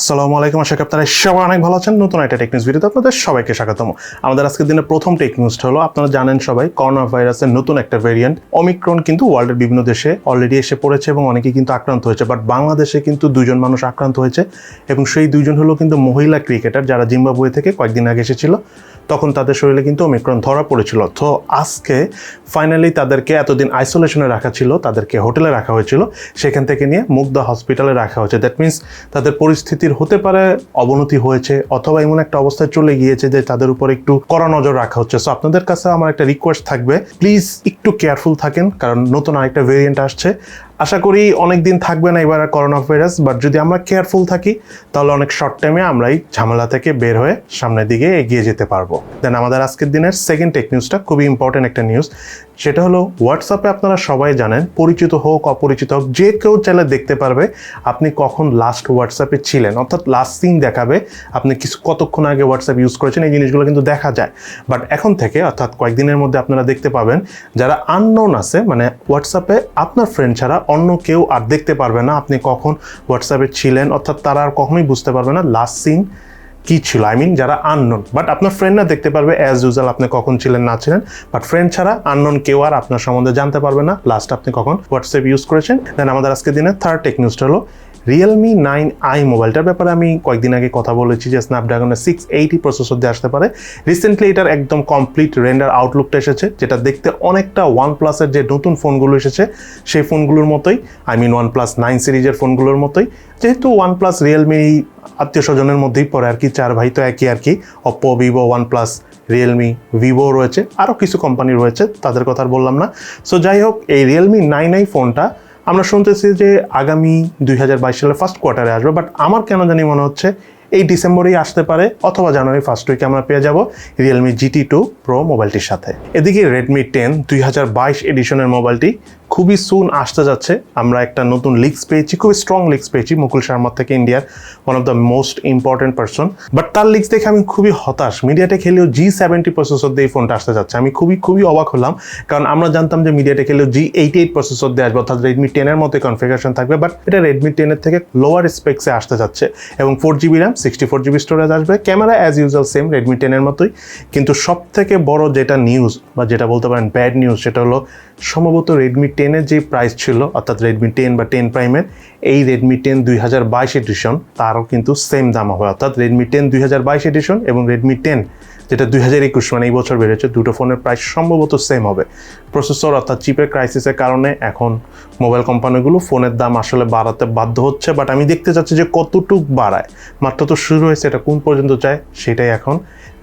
আসসালামু আলাইকুম, আশা করি আপনারা সবাই অনেক ভালো আছেন। নতুন একটা টেক নিউজ ভিডিওতে আপনাদের সবাইকে স্বাগতম। আমাদের আজকের দিনের প্রথম টেক নিউজটা হলো, আপনারা জানেন সবাই করোনা ভাইরাসের নতুন একটা ভেরিয়েন্ট ওমিক্রন কিন্তু ওয়ার্ল্ডের বিভিন্ন দেশে অলরেডি এসে পড়েছে এবং অনেকেই কিন্তু আক্রান্ত হয়েছে। বাট বাংলাদেশে কিন্তু দুজন মানুষ আক্রান্ত হয়েছে এবং সেই দুইজন হলো কিন্তু মহিলা ক্রিকেটার, যারা জিম্বাবুয়ে থেকে কয়েকদিন আগে এসেছিল। তখন তাদের শরীরে কিন্তু ওমিক্রন ধরা পড়েছিল। তো আজকে ফাইনালি তাদেরকে এতদিন আইসোলেশনে রাখা ছিল, তাদেরকে হোটেলে রাখা হয়েছিল, সেখান থেকে নিয়ে মুগদা হসপিটালে রাখা হয়েছে। দ্যাট মিনস তাদের পরিস্থিতির হতে পারে অবনতি হয়েছে অথবা এমন একটা অবস্থায় চলে গিয়েছে যে তাদের উপর একটু কড়া নজর রাখা হচ্ছে। সো আপনাদের কাছে আমার একটা রিকোয়েস্ট থাকবে, প্লিজ একটু কেয়ারফুল থাকেন, কারণ নতুন আরেকটা ভেরিয়েন্ট আসছে। আশা করি অনেক দিন থাকবে না এবার করোনা ভাইরাস, বাট যদি আমরা কেয়ারফুল থাকি তাহলে অনেক শর্ট টাইমে আমরা এই ঝামেলা থেকে বের হয়ে সামনের দিকে এগিয়ে যেতে পারবো। দেন আমাদের আজকের দিনের সেকেন্ড টেক নিউজটা খুবই ইম্পর্টেন্ট একটা নিউজ। সেটা হলো, হোয়াটসঅ্যাপে আপনারা সবাই জানেন, পরিচিত হোক অপরিচিত হোক, যে কেউ চাইলে দেখতে পারবে আপনি কখন লাস্ট হোয়াটসঅ্যাপে ছিলেন, অর্থাৎ লাস্ট সিন দেখাবে আপনি কতক্ষণ আগে হোয়াটসঅ্যাপ ইউজ করেছেন। এই জিনিসগুলো কিন্তু দেখা যায়। বাট এখন থেকে অর্থাৎ কয়েকদিনের মধ্যে আপনারা দেখতে পাবেন যারা আননোন আছে, মানে হোয়াটসঅ্যাপে আপনার ফ্রেন্ড ছাড়া অন্য কেউ আর দেখতে পারবে না আপনি কখন হোয়াটসঅ্যাপে ছিলেন, অর্থাৎ তারা আর কখনোই বুঝতে পারবে না লাস্ট সিন কি ছিল। যারা আননোন, বাট আপনার ফ্রেন্ডরা দেখতে পারবে অ্যাজ ইউজুয়াল আপনি কখন ছিলেন না ছিলেন। বাট ফ্রেন্ড ছাড়া আননোন কেউ আর আপনার সম্বন্ধে জানতে পারবে না লাস্ট আপনি কখন হোয়াটসঅ্যাপ ইউজ করেছেন। দেন আমাদের আজকের দিনে থার্ড টেক নিউজটা হলো, Realme 9i মোবাইলটার ব্যাপারে আমি কয়েকদিন আগে কথা বলেছি যে স্ন্যাপড্রাগনের 680 প্রসেসর দিয়ে আসতে পারে। রিসেন্টলি এটার একদম কমপ্লিট রেন্ডার আউটলুকটা এসেছে, যেটা দেখতে অনেকটা OnePlus-এর যে নতুন ফোনগুলো এসেছে সেই ফোনগুলোর মতোই, OnePlus 9 সিরিজের ফোনগুলোর মতোই। যেহেতু OnePlus Realme আত্মীয় স্বজনের মধ্যেই পড়ে আর কি, চার ভাই তো একই আর কি। Oppo, Vivo, OnePlus, Realme, Vivo রয়েছে, আরও কিছু কোম্পানি রয়েছে, তাদের কথা আর বললাম না। সো যাই হোক, এই Realme 9i ফোনটা আমরা শুনতেছি যে আগামী 2022 সালের ফার্স্ট কোয়ার্টারে আসবে, বাট আমার কেন জানি মনে হচ্ছে এই ডিসেম্বরেই আসতে পারে অথবা জানুয়ারি ফার্স্ট উইকে আমরা পেয়ে যাব Realme GT2 Pro মোবাইলটির সাথে। এদিকে Redmi 10 2022 এডিশনের মোবাইলটি খুবই সুন আসতে যাচ্ছে। আমরা একটা নতুন লিক্স পেয়েছি, খুবই স্ট্রং লিক্স পেয়েছি মুকুল শর্মা থেকে, ইন্ডিয়ার one of the most important person. But তার লিক্স দেখে আমি খুবই হতাশ। মিডিয়াটেক হেলিও G70 প্রসেসর দিয়ে এই ফোনটা আসতে যাচ্ছে। আমি খুবই অবাক হলাম, কারণ আমরা জানতাম যে মিডিয়াটেক হেলিও G88 প্রসেসর দিয়ে আসবে, অর্থাৎ Redmi 10 এর মতো কনফিগারেশন থাকবে। বাট এটা Redmi 10 এর থেকে লোয়ার স্পেক্সে আসতে যাচ্ছে এবং 4GB RAM 64GB স্টোরেজ আসবে। Camera as usual same Redmi 10 এর মতোই। কিন্তু সব থেকে বড় যেটা নিউজ বা যেটা বলতে পারেন ব্যাড নিউজ, সেটা হলো সম্ভবত Redmi 10 এর যে প্রাইস ছিল, অর্থাৎ Redmi 10 বা 10 প্রাইমের, এই Redmi 10 2022 এডিশন তারও কিন্তু সেম দাম হবে। অর্থাৎ Redmi 10 2022 এডিশন এবং Redmi 10 যেটা 2021 মানে এই বছর বেরিয়েছে, দুটো ফোনের প্রাইস সম্ভবত সেম হবে। প্রসেসর অর্থাৎ চিপের ক্রাইসিসের কারণে এখন মোবাইল কোম্পানিগুলো ফোনের দাম আসলে বাড়াতে বাধ্য হচ্ছে। বাট আমি দেখতে চাচ্ছি যে কতটুক বাড়ায়। মাত্র তো শুরু হয়েছে, এটা কোন পর্যন্ত যায় সেটাই এখন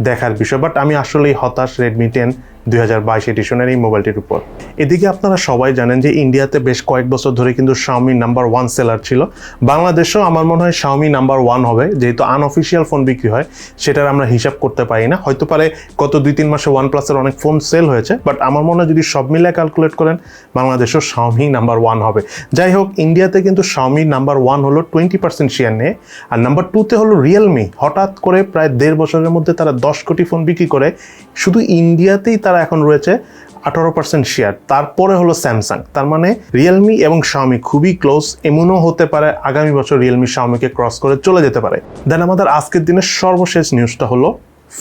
দেখার বিষয়। বাট আমি আসলেই হতাশ Redmi 10 2022 এডিশনের এই মোবাইলটির উপর। এদিকে আপনারা সবাই জানেন যে ইন্ডিয়াতে বেশ কয়েক বছর ধরে কিন্তু Xiaomi নাম্বার 1 সেলার ছিল। বাংলাদেশেও আমার মনে হয় Xiaomi নাম্বার 1 হবে, যেহেতু আনঅফিসিয়াল ফোন বিক্রি হয় সেটার আমরা হিসাব করতে পারি না। হয়তো পারে গত 2-3 মাসে OnePlus-এর অনেক ফোন সেল হয়েছে, বাট আমার মনে হয় যদি সব মিলে ক্যালকুলেট করেন বাংলাদেশেও Xiaomi নাম্বার 1 হবে। যাই হোক, ইন্ডিয়াতে কিন্তু Xiaomi নাম্বার 1 হলো 20% শেয়ার নিয়ে, আর নাম্বার 2-তে হলো Realme। হঠাৎ করে প্রায় 1.5 বছরের মধ্যে তারা 10 কোটি ফোন বিক্রি করে শুধু ইন্ডিয়াতেই তারা এখন রয়েছে 18% শেয়ার। তারপরে হলো স্যামসাং। তার মানে Realme এবং Xiaomi খুবই ক্লোজ। এমনও হতে পারে আগামী বছর Realme Xiaomi-কে ক্রস করে চলে যেতে পারে। দেন আমাদের আজকের দিনের সর্বশেষ নিউজটা হলো,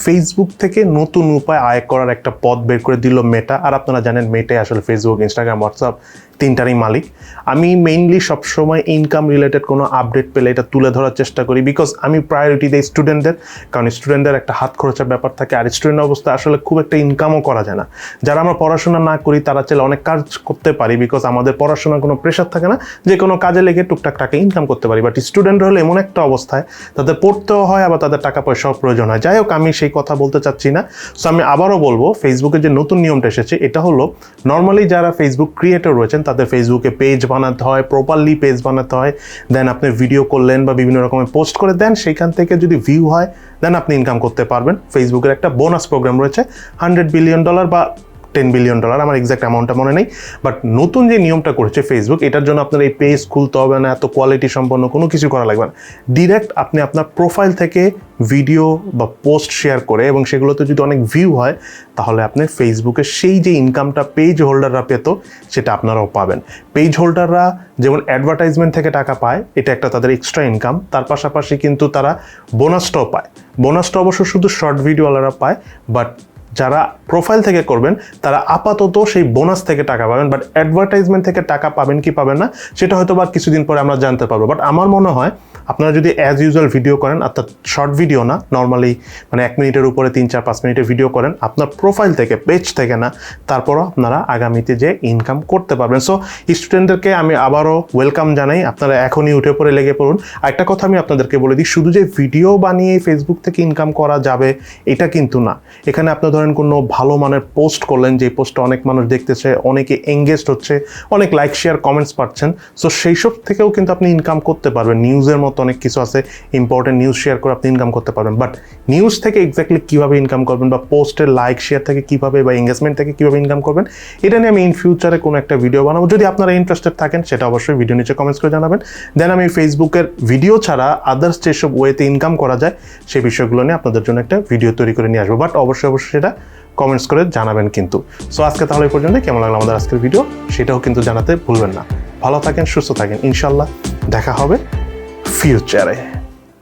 ফেসবুক থেকে নতুন উপায় আয় করার একটা পথ বের করে দিল মেটা। আর আপনারা জানেন মেটাই আসলে ফেসবুক, ইনস্টাগ্রাম, হোয়াটসঅ্যাপ তিনটারই মালিক। আমি মেইনলি সবসময় ইনকাম রিলেটেড কোনো আপডেট পেলে এটা তুলে ধরার চেষ্টা করি, বিকজ আমি প্রায়োরিটি দিই স্টুডেন্টদের, কারণ স্টুডেন্টদের একটা হাত খরচার ব্যাপার থাকে, আর স্টুডেন্ট অবস্থা আসলে খুব একটা ইনকামও করা যায় না। যারা আমরা পড়াশোনা না করি তারা চাইলে অনেক কাজ করতে পারি, বিকজ আমাদের পড়াশোনার কোনো প্রেশার থাকে না, যে কোনো কাজে লেগে টুকটাক টাকা ইনকাম করতে পারি। বাট স্টুডেন্ট হলে এমন একটা অবস্থায় তাদের পড়তেও হয়, আবার তাদের টাকা পয়সাও প্রয়োজন হয়। যাই হোক, আমি সেই কথা বলতে চাচ্ছি না। সো আমি আবারও বলবো, ফেসবুকের যে নতুন নিয়মটা এসেছে, এটা হলো নর্মালি যারা ফেসবুক ক্রিয়েটর রয়েছেন তাদের ফেসবুকে পেজ বানাতে হয়, প্রপারলি পেজ বানাতে হয়। দেন আপনি ভিডিও করলেন বা বিভিন্ন রকমের পোস্ট করে দেন, সেইখান থেকে যদি ভিউ হয় দেন আপনি ইনকাম করতে পারবেন। ফেসবুকের একটা বোনাস প্রোগ্রাম রয়েছে, $100 বিলিয়ন বা $10 বিলিয়ন, আমার এক্সাক্ট অ্যামাউন্টটা মনে নেই। বাট নতুন যে নিয়মটা করেছে ফেসবুক, এটার জন্য আপনার এই পেজ খুলতে হবে না, এত কোয়ালিটি সম্পন্ন কোনো কিছু করা লাগবে না। ডিরেক্ট আপনি আপনার প্রোফাইল থেকে ভিডিও বা পোস্ট শেয়ার করে, এবং সেগুলোতে যদি অনেক ভিউ হয়, তাহলে আপনি ফেসবুকে সেই যে ইনকামটা পেজ হোল্ডাররা পেত সেটা আপনারাও পাবেন। পেজ হোল্ডাররা যেমন অ্যাডভার্টাইজমেন্ট থেকে টাকা পায়, এটা একটা তাদের এক্সট্রা ইনকাম, তার পাশাপাশি কিন্তু তারা বোনাসটাও পায়। বোনাসটা অবশ্য শুধু শর্ট ভিডিওওয়ালারা পায়, বাট যারা প্রোফাইল থেকে করবেন তারা আপাতত সেই বোনাস থেকে টাকা পাবেন, বাট অ্যাডভার্টাইজমেন্ট থেকে টাকা পাবেন কি পাবেন না সেটা হয়তো বা কিছুদিন পরে আমরা জানতে পারবো। বাট আমার মনে হয় আপনারা যদি অ্যাজ ইউজুয়াল ভিডিও করেন, অর্থাৎ শর্ট ভিডিও না, নর্মালি মানে 1 মিনিটের উপরে 3-4-5 মিনিটের ভিডিও করেন আপনার প্রোফাইল থেকে, পেজ থেকে না, তারপরও আপনারা আগামীতে যে ইনকাম করতে পারবেন। সো স্টুডেন্টদেরকে আমি আবারও ওয়েলকাম জানাই, আপনারা এখনই উঠে পড়ে লেগে পড়ুন। একটা কথা আমি আপনাদেরকে বলে দিই, শুধু যে ভিডিও বানিয়ে ফেসবুক থেকে ইনকাম করা যাবে এটা কিন্তু না। এখানে আপনার ধরেন কোনো ভালো মানের পোস্ট করলেন, যে পোস্টটা অনেক মানুষ দেখতেছে, অনেকে এঙ্গেজড হচ্ছে, অনেক লাইক শেয়ার কমেন্টস পাচ্ছেন, সো সেই সব থেকেও কিন্তু আপনি ইনকাম করতে পারবেন। নিউজের মতো অনেক কিছু আছে, ইম্পর্টেন্ট নিউজ শেয়ার করে আপনি ইনকাম করতে পারবেন। বাট নিউজ থেকে এক্স্যাক্টলি কীভাবে ইনকাম করবেন, বা পোস্টের লাইক শেয়ার থেকে কীভাবে, বা এঙ্গেজমেন্ট থেকে কীভাবে ইনকাম করবেন, এটা নিয়ে আমি ইন ফিউচারে কোনো একটা ভিডিও বানাবো। যদি আপনারা ইন্টারেস্টেড থাকেন সেটা অবশ্যই ভিডিও নিচে কমেন্টস করে জানাবেন। দেন আমি ফেসবুকের ভিডিও ছাড়া আদার্স যেসব ওয়েতে ইনকাম করা যায় সেই বিষয়গুলো নিয়ে আপনাদের জন্য একটা ভিডিও তৈরি করে নিয়ে আসবো। বাট অবশ্যই সেটা কমেন্টস করে জানাবেন কিন্তু। সো আজকে তাহলে এই পর্যন্ত, কেমন লাগলো আমাদের আজকের ভিডিও সেটাও কিন্তু জানাতে ভুলবেন না। ভালো থাকেন, সুস্থ থাকেন, ইনশাল্লাহ দেখা হবে ফিউচারে।